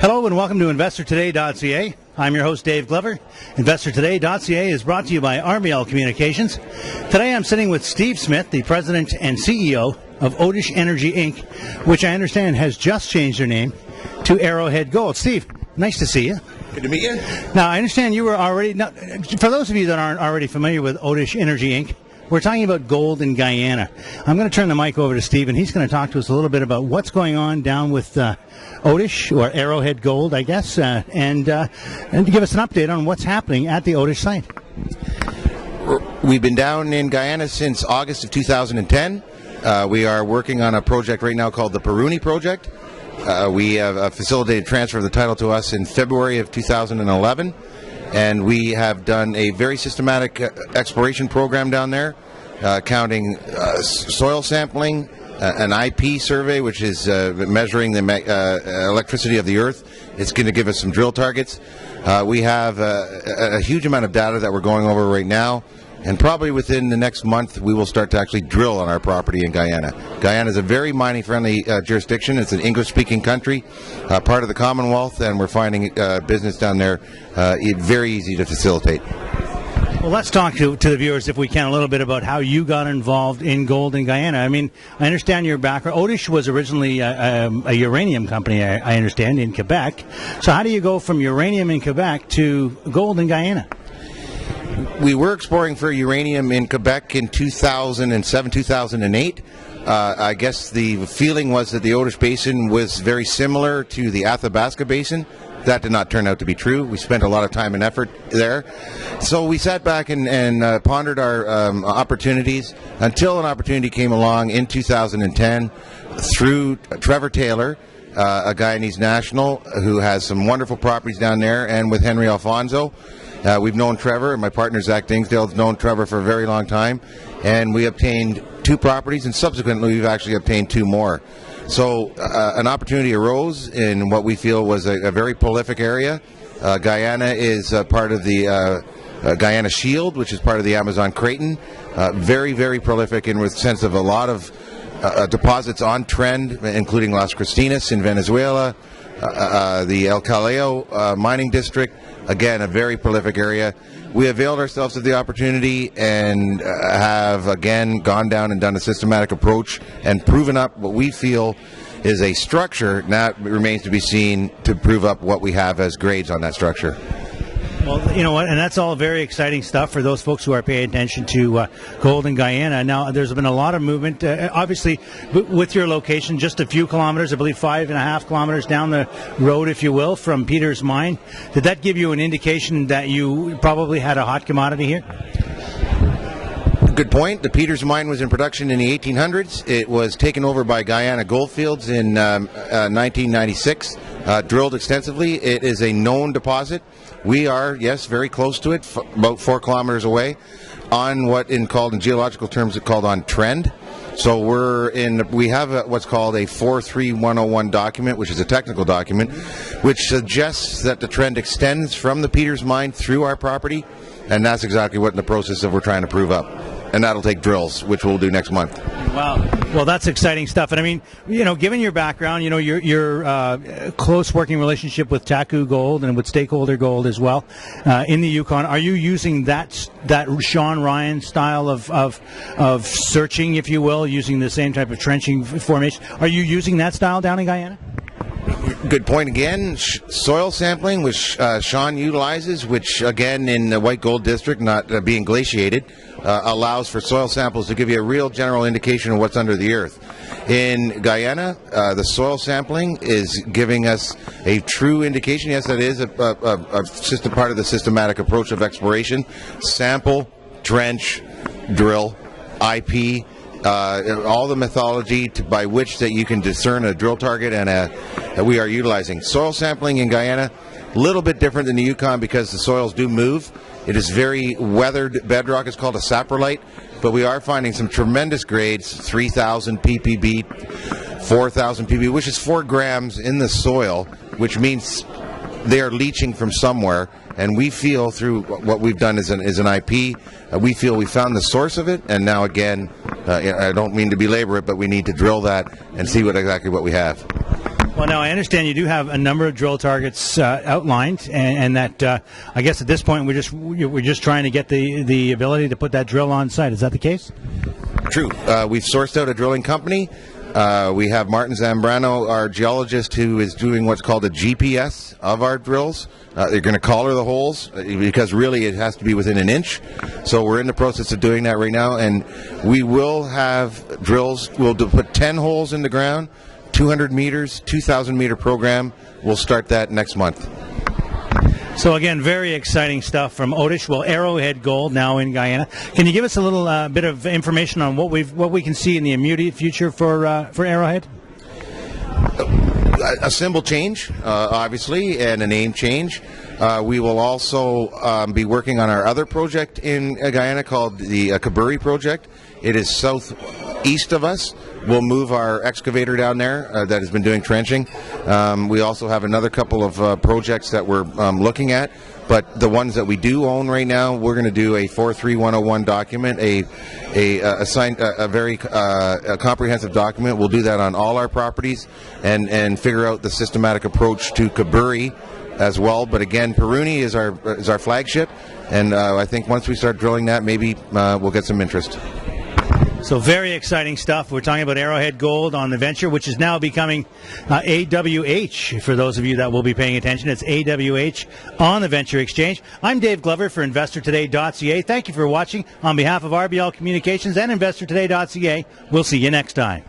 Hello and welcome to InvestorToday.ca. I'm your host, Dave Glover. InvestorToday.ca is brought to you by RBL Communications. Today I'm sitting with Steve Smith, the President and CEO of Otish Energy Inc., which I understand has just changed their name to Arrowhead Gold. Steve, nice to see you. Good to meet you. Now, I understand you were already, for those of you that aren't already familiar with Otish Energy Inc., we're talking about gold in Guyana. I'm going to turn the mic over to Steve, and he's going to talk to us a little bit about what's going on down with Otish, or Arrowhead Gold, I guess, and to give us an update on what's happening at the Otish site. We've been down in Guyana since August of 2010. We are working on a project right now called the Peruni Project. We have facilitated transfer of the title to us in February of 2011. And we have done a very systematic exploration program down there, counting soil sampling, an IP survey, which is measuring the electricity of the earth. It's going to give us some drill targets. We have a huge amount of data that we're going over right now. And probably within the next month, we will start to actually drill on our property in Guyana. Guyana is a very mining-friendly jurisdiction. It's an English-speaking country, part of the Commonwealth, and we're finding business down there very easy to facilitate. Well, let's talk to the viewers, if we can, a little bit about how you got involved in gold in Guyana. I mean, I understand your background. Otish was originally a uranium company, I understand, in Quebec. So how do you go from uranium in Quebec to gold in Guyana? We were exploring for uranium in Quebec in 2007, 2008. I guess the feeling was that the Otish Basin was very similar to the Athabasca Basin. That did not turn out to be true. We spent a lot of time and effort there. So we sat back and pondered our opportunities until an opportunity came along in 2010 through Trevor Taylor, a Guyanese national who has some wonderful properties down there, and with Henry Alfonso. We've known Trevor, and my partner Zach Dingsdale has known Trevor for a very long time, and we obtained 2 properties, and subsequently we've actually obtained 2 more. So an opportunity arose in what we feel was a very prolific area. Guyana is part of the Guyana Shield, which is part of the Amazon Craton. Very, very prolific in the sense of a lot of deposits on trend, including Las Cristinas in Venezuela, the El Callao mining district. Again, a very prolific area. We availed ourselves of the opportunity and have, again, gone down and done a systematic approach and proven up what we feel is a structure. Now it remains to be seen to prove up what we have as grades on that structure. Well, you know what, and that's all very exciting stuff for those folks who are paying attention to gold in Guyana. Now, there's been a lot of movement, obviously, with your location, just a few kilometers, I believe 5.5 kilometers down the road, if you will, from Peter's Mine. Did that give you an indication that you probably had a hot commodity here? Good point. The Peters Mine was in production in the 1800s. It was taken over by Guyana Goldfields in 1996, drilled extensively. It is a known deposit. We are, yes, very close to it, about 4 kilometers away, on what in geological terms it's called on trend. So we have what's called a 43101 document, which is a technical document, which suggests that the trend extends from the Peters Mine through our property, and that's exactly what in the process of we're trying to prove up. And that'll take drills, which we'll do next month. Wow. Well, that's exciting stuff. And I mean, you know, given your background, you know, your close working relationship with Taku Gold and with Stakeholder Gold as well in the Yukon, are you using that Sean Ryan style of searching, if you will, using the same type of trenching formation? Are you using that style down in Guyana? Good point again. Soil sampling, which Sean utilizes, which again in the White Gold District, not being glaciated, allows for soil samples to give you a real general indication of what's under the earth. In Guyana, the soil sampling is giving us a true indication. Yes, that is a part of the systematic approach of exploration. Sample, trench, drill, IP, all the methodology by which that you can discern a drill target, and we are utilizing. Soil sampling in Guyana, a little bit different than the Yukon because the soils do move. It is very weathered bedrock. It's called a saprolite, but we are finding some tremendous grades, 3,000 ppb, 4,000 ppb, which is 4 grams in the soil, which means they are leaching from somewhere. And we feel through what we've done as an IP, we feel we found the source of it. And now again, I don't mean to belabor it, but we need to drill that and see exactly what we have. Well, now I understand you do have a number of drill targets outlined, and that I guess at this point we're just trying to get the ability to put that drill on site. Is that the case? True. We've sourced out a drilling company. We have Martin Zambrano, our geologist, who is doing what's called a GPS of our drills. They're going to collar the holes because really it has to be within an inch. So we're in the process of doing that right now, and we will have drills. We'll put 10 holes in the ground, 200 meters, 2,000 meter program. We'll start that next month. So again, very exciting stuff from Otish. Well, Arrowhead Gold now in Guyana. Can you give us a little bit of information on what we can see in the immediate future for Arrowhead? A symbol change, obviously, and a name change. We will also be working on our other project in Guyana called the Kaburi project. It is southeast of us. We'll move our excavator down there that has been doing trenching. We also have another couple of projects that we're looking at, but the ones that we do own right now, we're going to do a 43101 document, a very comprehensive document. We'll do that on all our properties and figure out the systematic approach to Kaburi as well. But again, Peruni is our flagship, and I think once we start drilling that, maybe we'll get some interest. So very exciting stuff. We're talking about Arrowhead Gold on the venture, which is now becoming AWH. For those of you that will be paying attention, it's AWH on the Venture Exchange. I'm Dave Glover for InvestorToday.ca. Thank you for watching. On behalf of RBL Communications and InvestorToday.ca, we'll see you next time.